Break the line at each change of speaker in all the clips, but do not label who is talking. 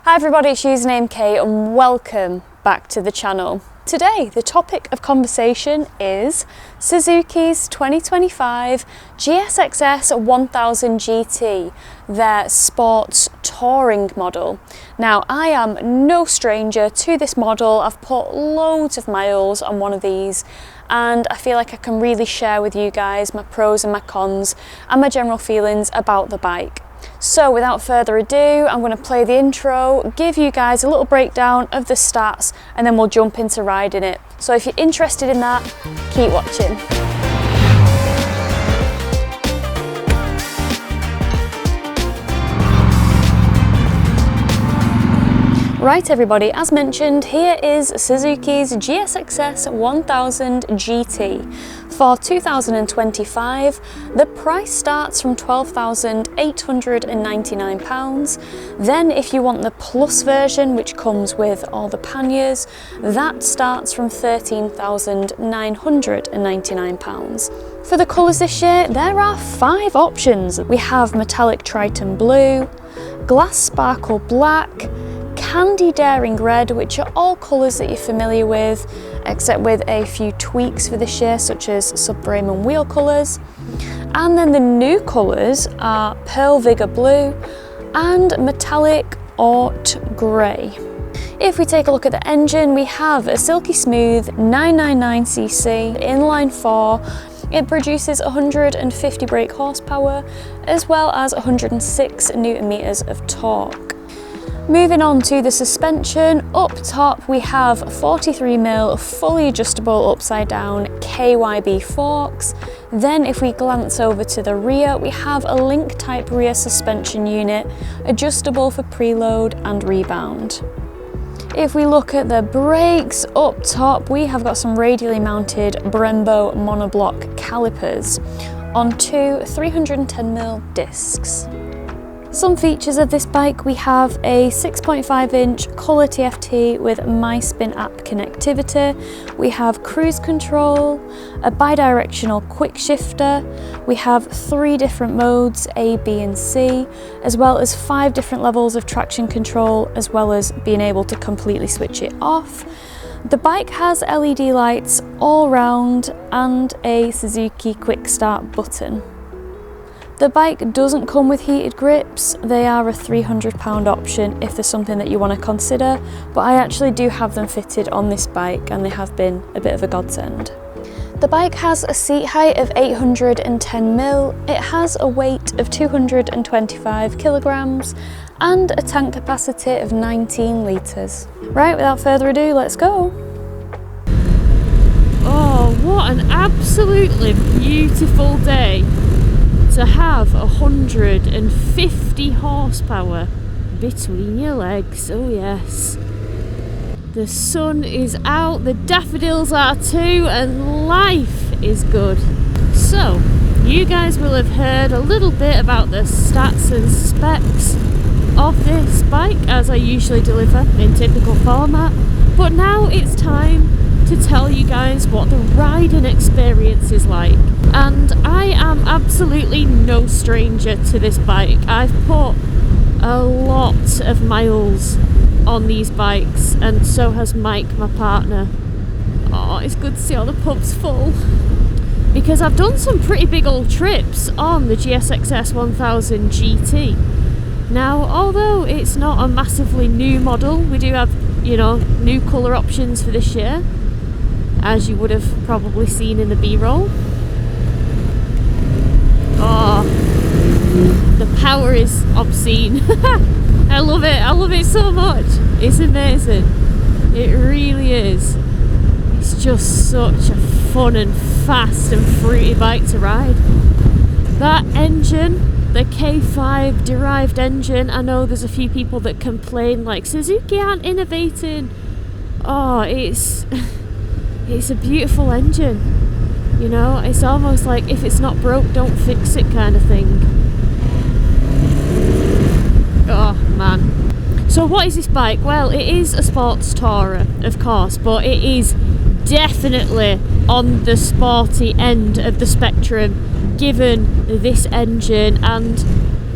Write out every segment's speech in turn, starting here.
Hi everybody, it's Usernamekate and welcome back to the channel. Today the topic of conversation is Suzuki's 2025 GSXS1000 GT, their sports touring model. Now I am no stranger to this model. I've put loads of miles on one of these and I feel like I can really share with you guys my pros and my cons and my general feelings about the bike. So without further ado, I'm going to play the intro, give you guys a little breakdown of the stats, and then we'll jump into riding it. So if you're interested in that, keep watching. Right everybody, as mentioned, here is Suzuki's GSXS1000 GT. For 2025, the price starts from £12,899. Then if you want the plus version, which comes with all the panniers, that starts from £13,999. For the colours this year, there are 5 options. We have metallic Triton blue, glass sparkle black, candy daring red, which are all colours that you're familiar with, except with a few tweaks for this year, such as subframe and wheel colours. And then the new colours are pearl vigor blue and metallic aut grey. If we take a look at the engine, we have a silky smooth 999cc inline 4. It produces 150 brake horsepower as well as 106 newton meters of torque. Moving on to the suspension, up top we have 43mm fully adjustable upside down KYB forks. Then if we glance over to the rear, we have a link type rear suspension unit, adjustable for preload and rebound. If we look at the brakes, up top we have got some radially mounted Brembo monoblock calipers on 2 310mm discs. Some features of this bike: we have a 6.5-inch colour TFT with MySpin app connectivity, we have cruise control, a bidirectional quick shifter, we have 3 different modes, A, B and C, as well as 5 different levels of traction control, as well as being able to completely switch it off. The bike has LED lights all round and a Suzuki quick start button. The bike doesn't come with heated grips. They are a £300 option if there's something that you want to consider, but I actually do have them fitted on this bike and they have been a bit of a godsend. The bike has a seat height of 810mm, it has a weight of 225 kilograms and a tank capacity of 19 litres. Right, without further ado, let's go!
Oh, what an absolutely beautiful day to have 150 horsepower between your legs. Oh yes, the sun is out, the daffodils are too, and life is good. So you guys will have heard a little bit about the stats and specs of this bike, as I usually deliver in typical format, but now it's time to tell you guys what the riding experience is like. And I am absolutely no stranger to this bike. I've put a lot of miles on these bikes, and so has Mike, my partner. Oh, it's good to see all the pubs full, because I've done some pretty big old trips on the GSXS1000 GT. Now, although it's not a massively new model, we do have, new colour options for this year, as you would have probably seen in the B-roll. Oh, the power is obscene. I love it so much. It's amazing. It really is. It's just such a fun and fast and fruity bike to ride. That engine, the K5 derived engine, I know there's a few people that complain like Suzuki aren't innovating. Oh, it's a beautiful engine. It's almost like if it's not broke, don't fix it kind of thing. Oh man. So what is this bike? Well, it is a sports tourer, of course, but it is definitely on the sporty end of the spectrum, given this engine and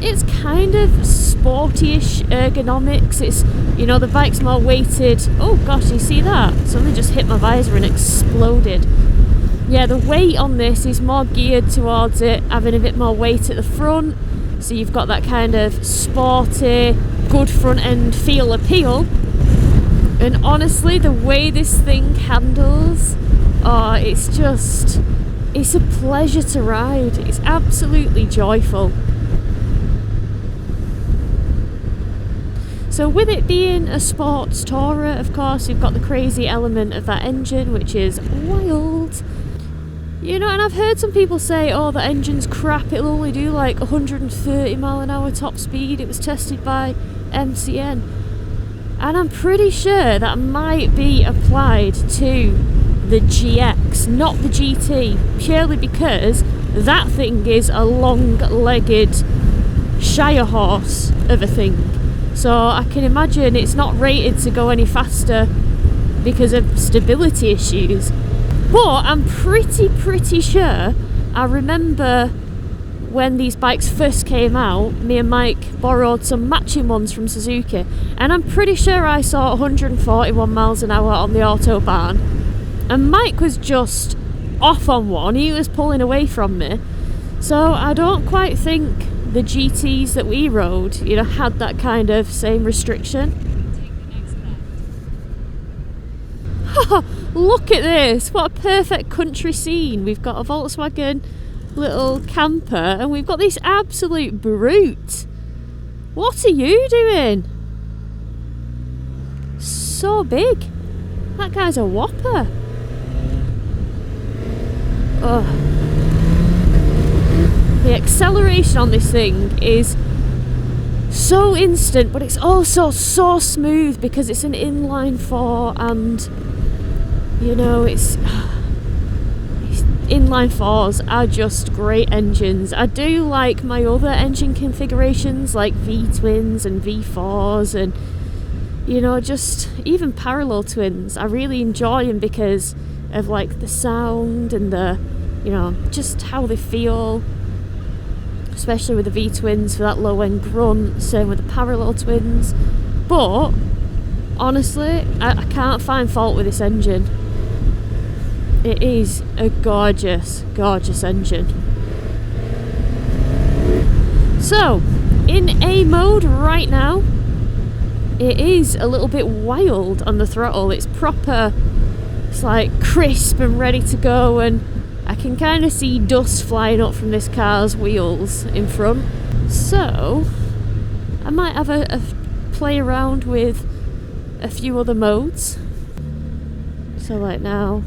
it's kind of sporty-ish ergonomics. It's, you know, the bike's more weighted. Oh gosh, you see that? Something just hit my visor and exploded. Yeah, the weight on this is more geared towards it having a bit more weight at the front, so you've got that kind of sporty, good front end feel appeal. And honestly, the way this thing handles, oh, it's a pleasure to ride. It's absolutely joyful. So with it being a sports tourer, of course, you've got the crazy element of that engine, which is wild. You know, and I've heard some people say, oh, the engine's crap, it'll only do like 130 mile an hour top speed. It was tested by MCN. And I'm pretty sure that might be applied to the GX, not the GT, purely because that thing is a long-legged Shire horse of a thing. So I can imagine it's not rated to go any faster because of stability issues. But I'm pretty sure, I remember when these bikes first came out, me and Mike borrowed some matching ones from Suzuki, and I'm pretty sure I saw 141 miles an hour on the Autobahn, and Mike was just off on one. He was pulling away from me. So I don't quite think the GTs that we rode, you know, had that kind of same restriction. Look at this, what a perfect country scene. We've got a Volkswagen little camper and we've got this absolute brute. What are you doing? So big. That guy's a whopper. Oh. The acceleration on this thing is so instant, but it's also so smooth because it's an inline 4 and, you know, it's inline 4s are just great engines. I do like my other engine configurations like V-twins and V4s and, you know, just even parallel twins. I really enjoy them because of like the sound and the, you know, just how they feel, especially with the V-twins for that low-end grunt, same with the parallel twins. But honestly, I can't find fault with this engine. It is a gorgeous, gorgeous engine. So, in A mode right now, it is a little bit wild on the throttle. It's proper, it's like crisp and ready to go, and I can kind of see dust flying up from this car's wheels in front. So, I might have a play around with a few other modes. So like now,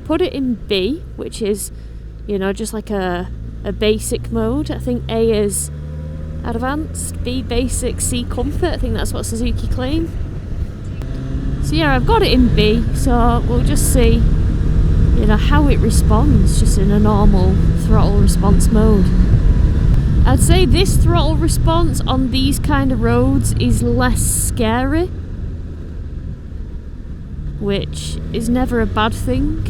put it in B, which is, you know, just like a basic mode. I think A is advanced, B basic, C comfort. I think that's what Suzuki claim. So yeah, I've got it in B, so we'll just see, you know, how it responds just in a normal throttle response mode. I'd say this throttle response on these kind of roads is less scary, which is never a bad thing.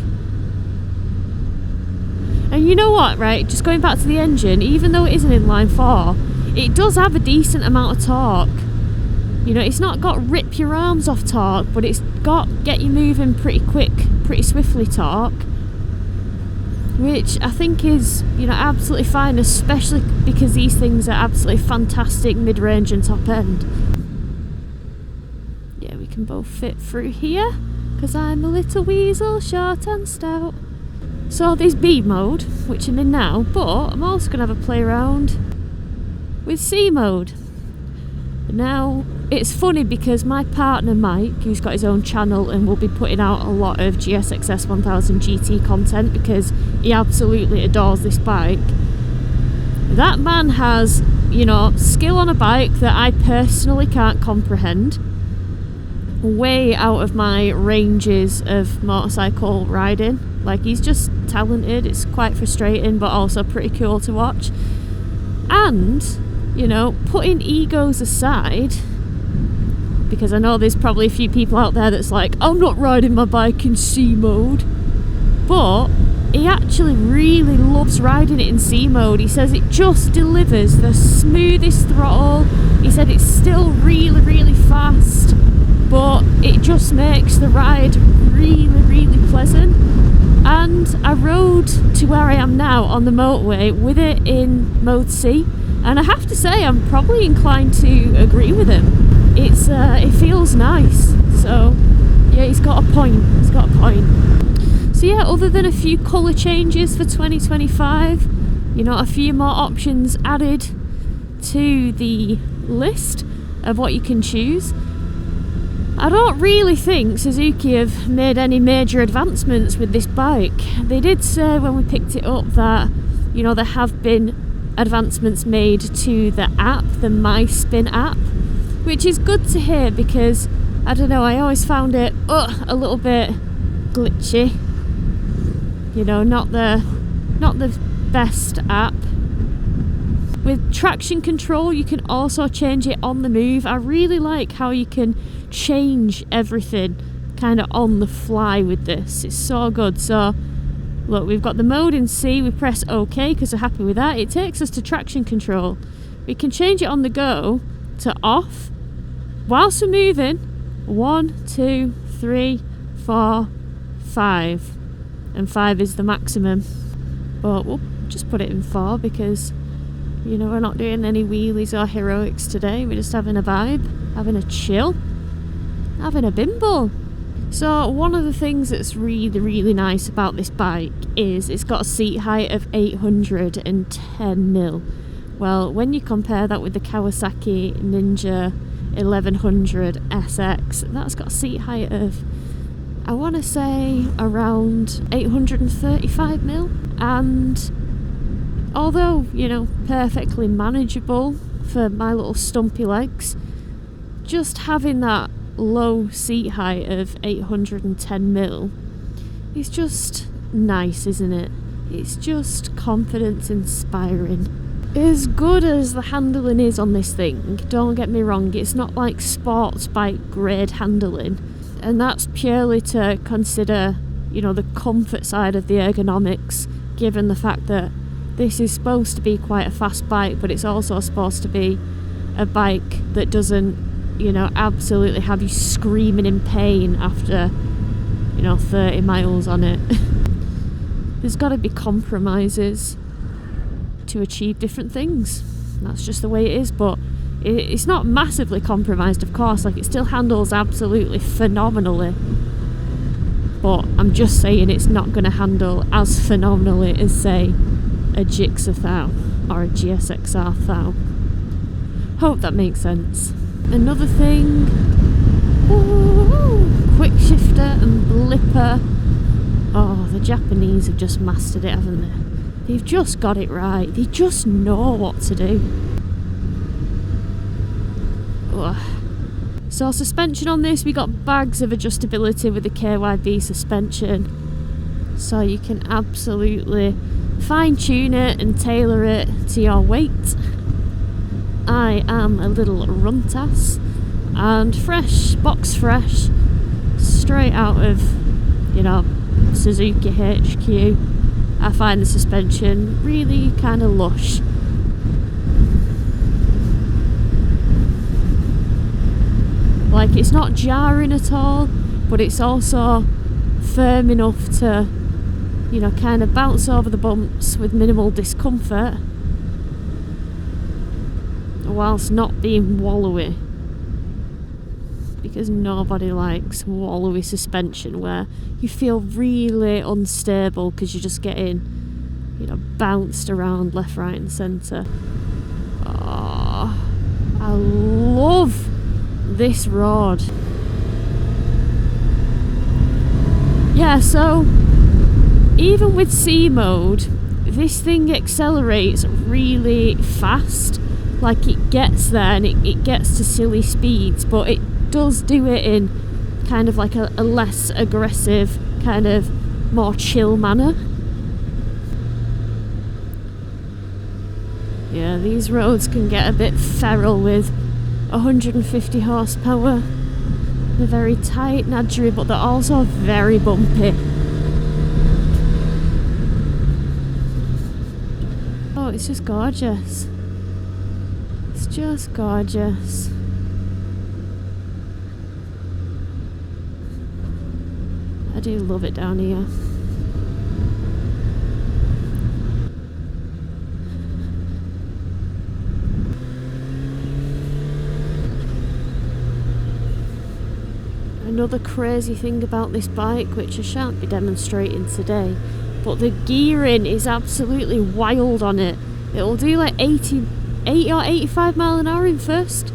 And you know what, right, just going back to the engine, even though it is an inline 4, it does have a decent amount of torque. You know, it's not got rip your arms off torque, but it's got get you moving pretty quick, pretty swiftly torque, which I think is, you know, absolutely fine, especially because these things are absolutely fantastic mid-range and top end. Yeah, we can both fit through here, because I'm a little weasel, short and stout. So there's B mode, which I'm in now, but I'm also going to have a play around with C mode. Now, it's funny because my partner Mike, who's got his own channel and will be putting out a lot of GSXS1000 GT content because he absolutely adores this bike, that man has, you know, skill on a bike that I personally can't comprehend, way out of my ranges of motorcycle riding. Like, he's just talented. It's quite frustrating but also pretty cool to watch. And, you know, putting egos aside, because I know there's probably a few people out there that's like, I'm not riding my bike in C mode, but he actually really loves riding it in C mode. He says it just delivers the smoothest throttle. He said it's still really, really fast, but it just makes the ride really, really pleasant. And I rode to where I am now on the motorway with it in mode C, and I have to say I'm probably inclined to agree with him. It feels nice. So yeah, he's got a point. He's got a point. So yeah, other than a few colour changes for 2025, you know, a few more options added to the list of what you can choose, I don't really think Suzuki have made any major advancements with this bike. They did say when we picked it up that, you know, there have been advancements made to the app, the MySpin app, which is good to hear because, I don't know, I always found it a little bit glitchy. You know, not the best app. With traction control, you can also change it on the move. I really like how you can change everything kind of on the fly with this. It's so good. So look, we've got the mode in C. We press OK because we're happy with that. It takes us to traction control. We can change it on the go to off whilst we're moving. 1, 2, 3, 4, 5, and 5 is the maximum, but we'll just put it in 4 because, you know, we're not doing any wheelies or heroics today. We're just having a vibe, having a chill, having a bimble. So one of the things that's really, really nice about this bike is it's got a seat height of 810mm. Well, when you compare that with the Kawasaki Ninja 1100 SX, that's got a seat height of, I want to say, around 835mm. And although, you know, perfectly manageable for my little stumpy legs, just having that low seat height of 810mm is just nice, isn't it? It's just confidence inspiring. As good as the handling is on this thing, don't get me wrong, it's not like sports bike grade handling, and that's purely to consider, you know, the comfort side of the ergonomics, given the fact that this is supposed to be quite a fast bike, but it's also supposed to be a bike that doesn't, you know, absolutely have you screaming in pain after, you know, 30 miles on it. There's got to be compromises to achieve different things. That's just the way it is, but it's not massively compromised, of course. Like, it still handles absolutely phenomenally, but I'm just saying it's not going to handle as phenomenally as, say, a GSXS1000 or a GSXR1000. Hope that makes sense. Another thing, quick shifter and blipper. Oh, the Japanese have just mastered it, haven't they? They've just got it right. They just know what to do. Ugh. So suspension on this, we got bags of adjustability with the KYB suspension. So you can absolutely fine tune it and tailor it to your weight. I am a little runtass, and fresh, box fresh, straight out of, you know, Suzuki HQ. I find the suspension really kind of lush. Like, it's not jarring at all, but it's also firm enough to, you know, kind of bounce over the bumps with minimal discomfort, whilst not being wallowy, because nobody likes wallowy suspension where you feel really unstable because you're just getting, you know, bounced around left, right and centre. Oh, I love this rod. Yeah, so even with C mode, this thing accelerates really fast. Like, it gets there and it gets to silly speeds, but it does do it in kind of like a less aggressive, kind of more chill manner. Yeah, these roads can get a bit feral with 150 horsepower. They're very tight, nadgery, but they're also very bumpy. it's just gorgeous. It's just gorgeous. I do love it down here. Another crazy thing about this bike, which I shan't be demonstrating today, but the gearing is absolutely wild on it. It'll do like 80 or 85 mile an hour in first.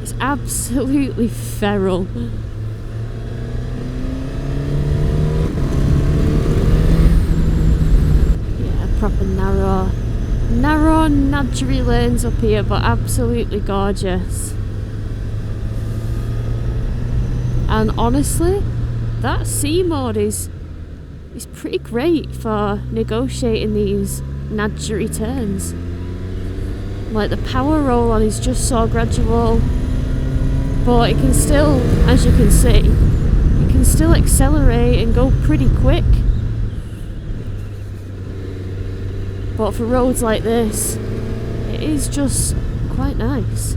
It's absolutely feral. Yeah, proper narrow nudgery lanes up here, but absolutely gorgeous. And honestly, that C mode is pretty great for negotiating these nudgery turns. Like the power roll on is just so gradual, but it can still, as you can see, it can still accelerate and go pretty quick. But for roads like this, it is just quite nice.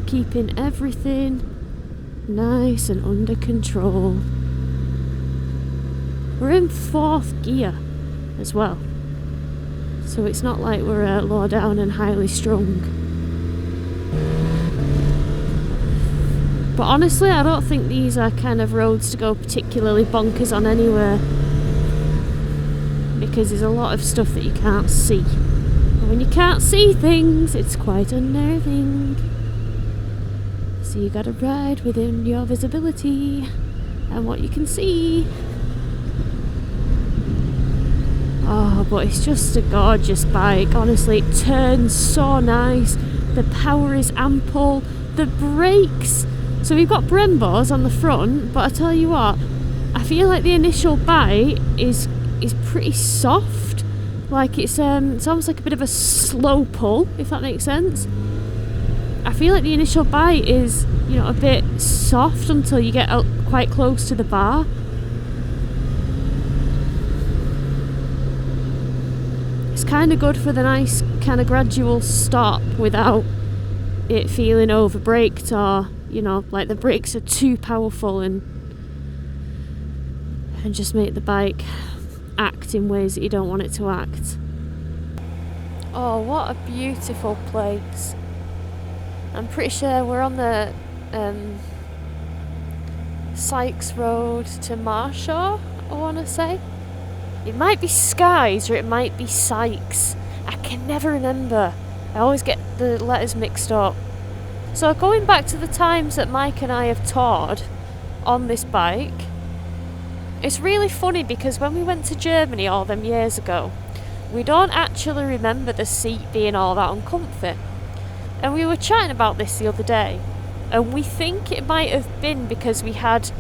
Keeping everything nice and under control. We're in 4th gear as well, so it's not like we're low down and highly strung. But honestly, I don't think these are kind of roads to go particularly bonkers on anywhere, because there's a lot of stuff that you can't see, and when you can't see things, it's quite unnerving. So you gotta ride within your visibility and what you can see. Oh, but it's just a gorgeous bike. Honestly, it turns so nice. The power is ample. The brakes. So we've got Brembos on the front, but I tell you what, I feel like the initial bite is pretty soft. Like it's almost like a bit of a slow pull, if that makes sense. I feel like the initial bite is, you know, a bit soft until you get quite close to the bar. It's kind of good for the nice kind of gradual stop without it feeling over braked, or, you know, like the brakes are too powerful and just make the bike act in ways that you don't want it to act. Oh, what a beautiful place. I'm pretty sure we're on the Sykes Road to Marshaw, I want to say. It might be Skies or it might be Sykes. I can never remember. I always get the letters mixed up. So going back to the times that Mike and I have toured on this bike, it's really funny because when we went to Germany all them years ago, we don't actually remember the seat being all that uncomfy. And we were chatting about this the other day, and we think it might have been because we had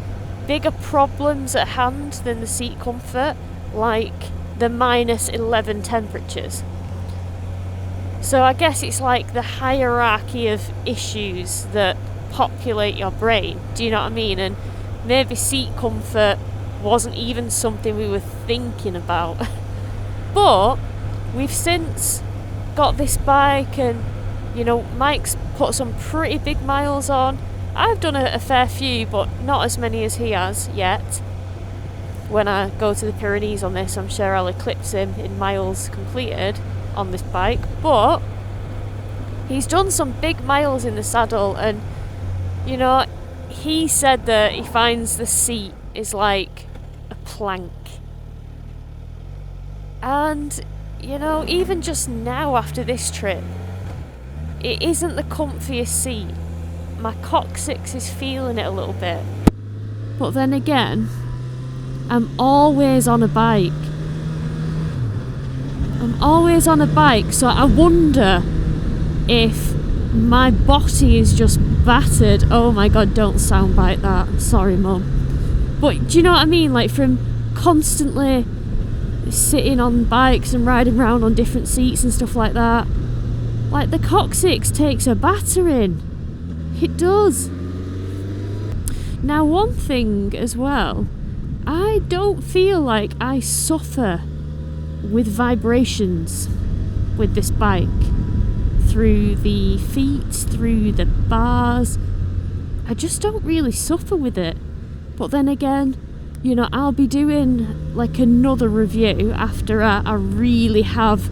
bigger problems at hand than the seat comfort, like the -11 temperatures. So I guess it's like the hierarchy of issues that populate your brain, do you know what I mean? And maybe seat comfort wasn't even something we were thinking about. But we've since got this bike, and you know, Mike's put some pretty big miles on. I've done a fair few, but not as many as he has yet. When I go to the Pyrenees on this, I'm sure I'll eclipse him in miles completed on this bike. But he's done some big miles in the saddle, and you know, he said that he finds the seat is like a plank. And you know, even just now after this trip, it isn't the comfiest seat. My coccyx is feeling it a little bit. But then again, I'm always on a bike. So I wonder if my body is just battered. Oh my god, don't soundbite that. Sorry, Mum. But do you know what I mean? Like, from constantly sitting on bikes and riding around on different seats and stuff like that. Like, the coccyx takes a battering. It does. Now, one thing as well, I don't feel like I suffer with vibrations. with this bike. Through the feet, through the bars. I just don't really suffer with it. But then again, you know, I'll be doing like another review after I really have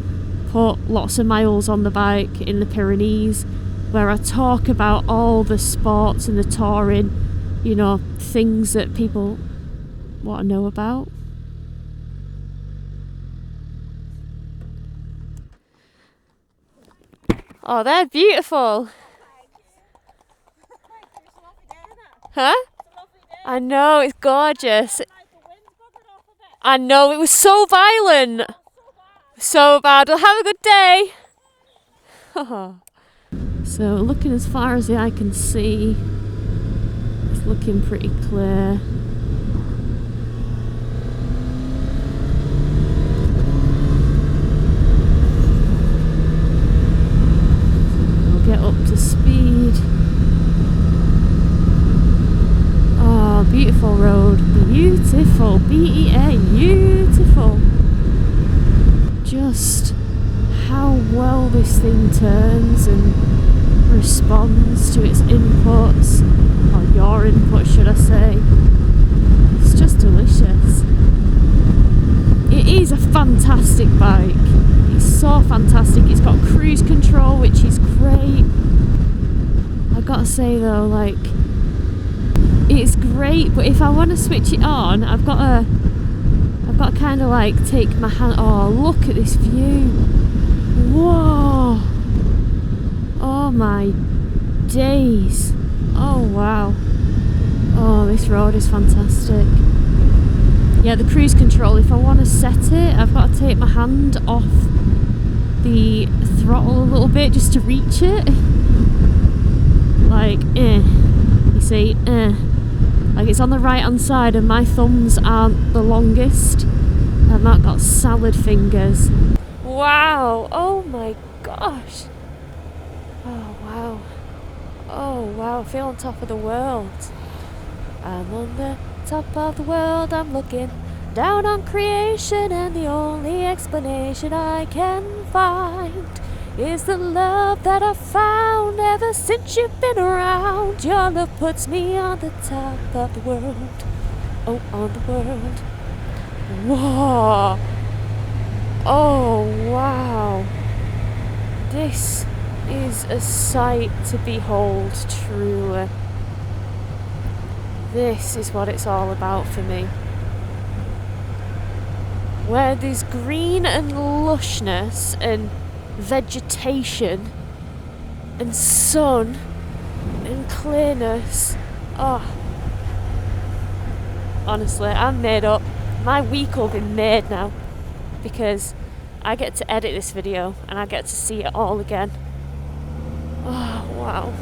put lots of miles on the bike in the Pyrenees, where I talk about all the sports and the touring, you know, things that people want to know about. Oh, they're beautiful. Huh? I know, it's gorgeous. I know, it was so violent. So bad. Well, have a good day. So, looking as far as the eye can see, it's looking pretty clear. Get up to speed. Oh, beautiful road. Beautiful. BEA. Beautiful. Just how well this thing turns and responds to its inputs, or your input should I say. It's just delicious. It is a fantastic bike. It's so fantastic. It's got cruise control, which is great. I've got to say though, like, it's great, but if I want to switch it on, I've got to kind of like take my hand. Oh, look at this view. Whoa. Oh my days. Oh wow. Oh, this road is fantastic. Yeah, the cruise control, if I want to set it, I've got to take my hand off the throttle a little bit just to reach it. Like, you see, like it's on the right hand side and my thumbs aren't the longest. I've not got salad fingers. Wow, oh my gosh. Oh wow. Oh wow, I feel on top of the world. I'm on the top of the world, I'm looking down on creation, and the only explanation I can find is the love that I've found ever since you've been around. Your love puts me on the top of the world. Oh, on the world. Whoa. Oh, wow. This is a sight to behold, truly. This is what it's all about for me. Where there's green and lushness and vegetation and sun and clearness. Oh, honestly, I'm made up. My week will be made now because I get to edit this video and I get to see it all again. Oh, wow.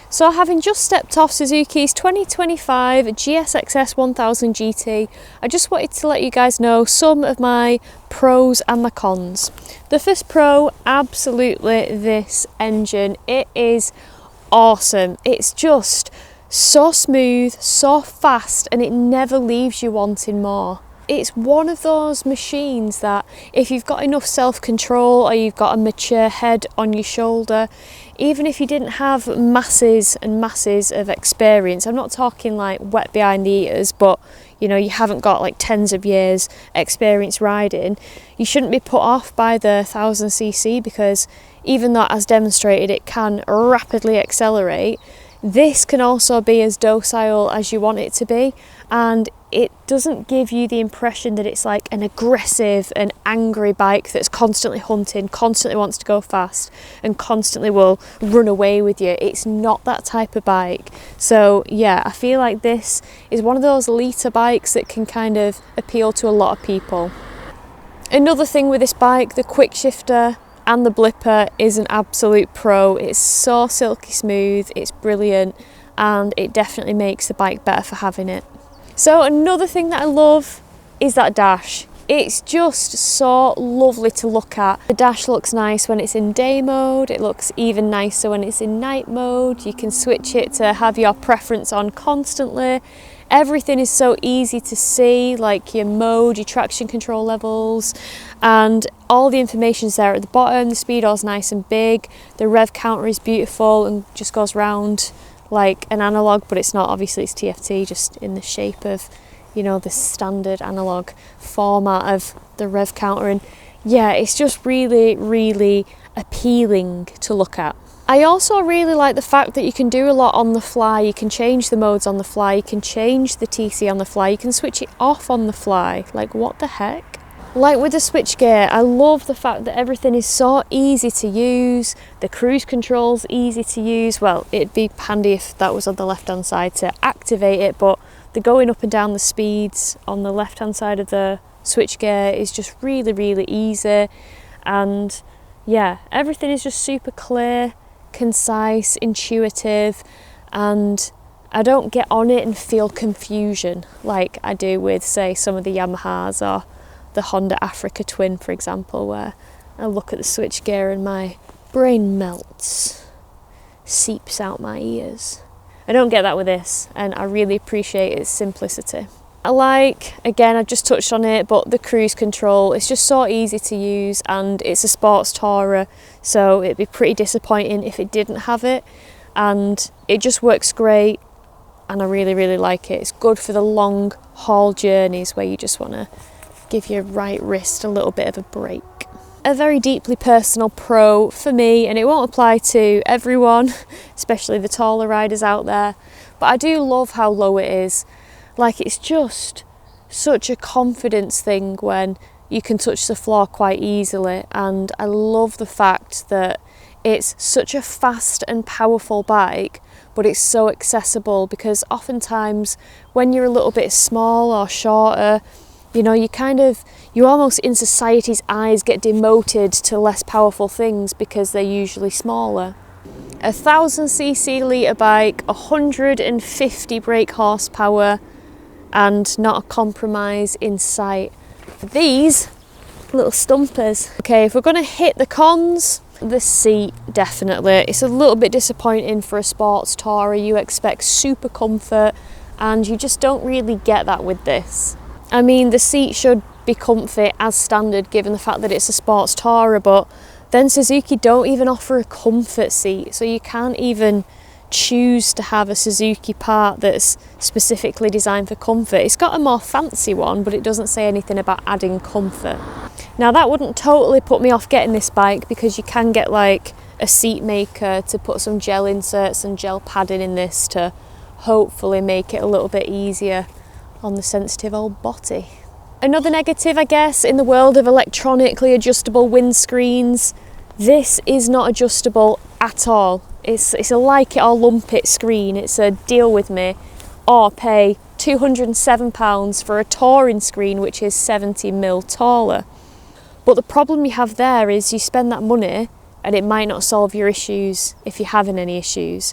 So having just stepped off Suzuki's 2025 GSXS1000 GT, I just wanted to let you guys know some of my pros and my cons. The first pro, absolutely this engine. It is awesome. It's just so smooth, so fast, and it never leaves you wanting more. It's one of those machines that if you've got enough self-control or you've got a mature head on your shoulder, even if you didn't have masses and masses of experience, I'm not talking like wet behind the ears, but you know, you haven't got like tens of years experience riding, you shouldn't be put off by the 1000cc, because even though as demonstrated it can rapidly accelerate, this can also be as docile as you want it to be, and it doesn't give you the impression that it's like an aggressive and angry bike that's constantly hunting, constantly wants to go fast and constantly will run away with you. It's not that type of bike. So yeah, I feel like this is one of those liter bikes that can kind of appeal to a lot of people. Another thing with this bike, the quick shifter and the blipper is an absolute pro. It's so silky smooth, it's brilliant, and it definitely makes the bike better for having it. So another thing that I love is that dash. It's just so lovely to look at. The dash looks nice when it's in day mode, it looks even nicer when it's in night mode. You can switch it to have your preference on constantly. Everything is so easy to see, like your mode, your traction control levels,
and all the information's there at the bottom. The speedo's nice and big, the rev counter is beautiful and just goes round like an analogue, but it's not, obviously it's TFT, just in the shape of, you know, the standard analogue format of the rev counter. And yeah, it's just really, really appealing to look at. I also really like the fact that you can do a lot on the fly. You can change the modes on the fly, you can change the TC on the fly, you can switch it off on the fly. Like, what the heck? Like with the switchgear, I love the fact that everything is so easy to use. The cruise control's easy to use. Well, it'd be handy if that was on the left hand side to activate it, but the going up and down the speeds on the left hand side of the switchgear is just really, really easy. And yeah, everything is just super clear, concise, intuitive, and I don't get on it and feel confusion like I do with, say, some of the Yamahas or the Honda Africa Twin, for example, where I look at the switchgear and my brain melts, seeps out my ears. I don't get that with this, and I really appreciate its simplicity. I like, again, I just touched on it, but the cruise control, it's just so easy to use, and it's a sports tourer, so it'd be pretty disappointing if it didn't have it, and it just works great, and I really, really like it. It's good for the long haul journeys where you just want to give your right wrist a little bit of a break. A very deeply personal pro for me, and it won't apply to everyone, especially the taller riders out there, but I do love how low it is. Like, it's just such a confidence thing when you can touch the floor quite easily, and I love the fact that it's such a fast and powerful bike, but it's so accessible, because oftentimes when you're a little bit small or shorter, you know, you almost in society's eyes get demoted to less powerful things because they're usually smaller. 1000cc litre bike, 150 brake horsepower, and not a compromise in sight. These little stumpers. Okay, if we're going to hit the cons, the seat, definitely. It's a little bit disappointing for a sports tourer. You expect super comfort, and you just don't really get that with this. I mean, the seat should be comfy as standard given the fact that it's a sports tourer, but then Suzuki don't even offer a comfort seat, so you can't even choose to have a Suzuki part that's specifically designed for comfort. It's got a more fancy one, but it doesn't say anything about adding comfort. Now, that wouldn't totally put me off getting this bike, because you can get like a seat maker to put some gel inserts and gel padding in this to hopefully make it a little bit easier on the sensitive old body. Another negative, I guess, in the world of electronically adjustable windscreens, this is not adjustable at all. It's a like it or lump it screen. It's a deal with me or pay £207 for a touring screen which is 70mm taller. But the problem you have there is you spend that money and it might not solve your issues if you're having any issues.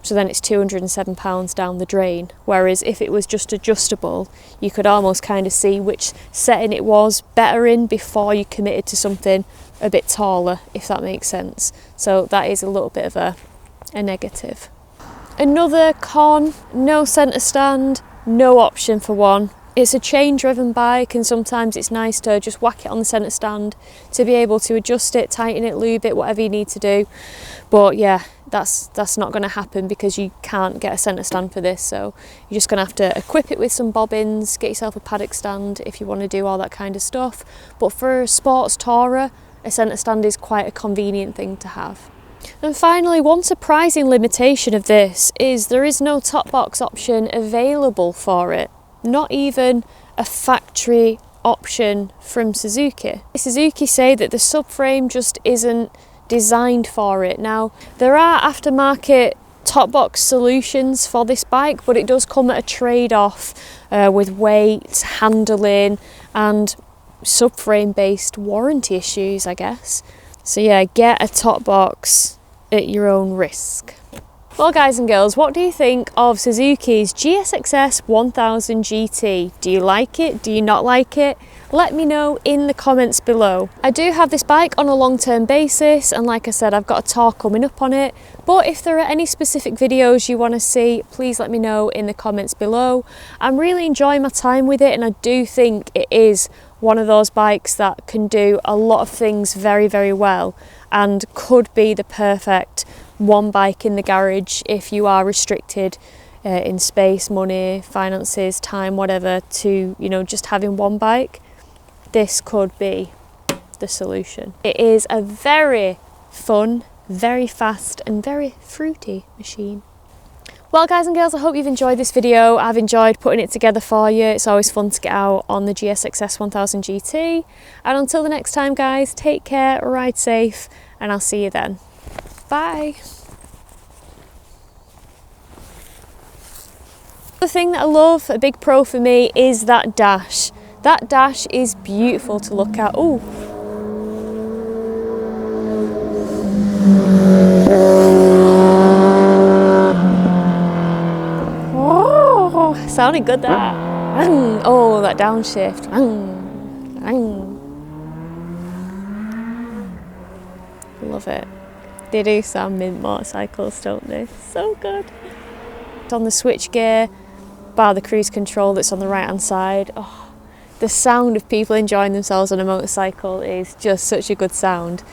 So then it's £207 down the drain. Whereas if it was just adjustable, you could almost kind of see which setting it was better in before you committed to something a bit taller, if that makes sense. So that is a little bit of a negative. Another con, no centre stand, no option for one. It's a chain driven bike, and sometimes it's nice to just whack it on the centre stand to be able to adjust it, tighten it, lube it, whatever you need to do. But yeah, that's not going to happen because you can't get a centre stand for this, so you're just going to have to equip it with some bobbins, get yourself a paddock stand if you want to do all that kind of stuff. But for a sports tourer, a centre stand is quite a convenient thing to have. And finally, one surprising limitation of this is there is no top box option available for it. Not even a factory option from Suzuki. Suzuki say that the subframe just isn't designed for it. Now, there are aftermarket top box solutions for this bike, but it does come at a trade-off with weight, handling, and subframe based warranty issues, I guess. So yeah, get a top box at your own risk. Well, guys and girls, what do you think of Suzuki's GSXS1000 GT? Do you like it? Do you not like it? Let me know in the comments below. I do have this bike on a long-term basis, and like I said, I've got a tour coming up on it. But if there are any specific videos you want to see, please let me know in the comments below. I'm really enjoying my time with it, and I do think it is one of those bikes that can do a lot of things very, very well and could be the perfect one bike in the garage if you are restricted in space, money, finances, time, whatever, to, you know, just having one bike. This could be the solution. It is a very fun, very fast and very fruity machine. Well guys and girls, I hope you've enjoyed this video. I've enjoyed putting it together for you. It's always fun to get out on the GSXS1000 GT. And until the next time guys, take care, ride safe, and I'll see you then. Bye. The thing that I love, a big pro for me, is that dash. That dash is beautiful to look at. Ooh. Sounded good that. Oh, that downshift. Love it. They do sound mint motorcycles, don't they? So good. It's on the switch gear, bar the cruise control that's on the right hand side. Oh, the sound of people enjoying themselves on a motorcycle is just such a good sound.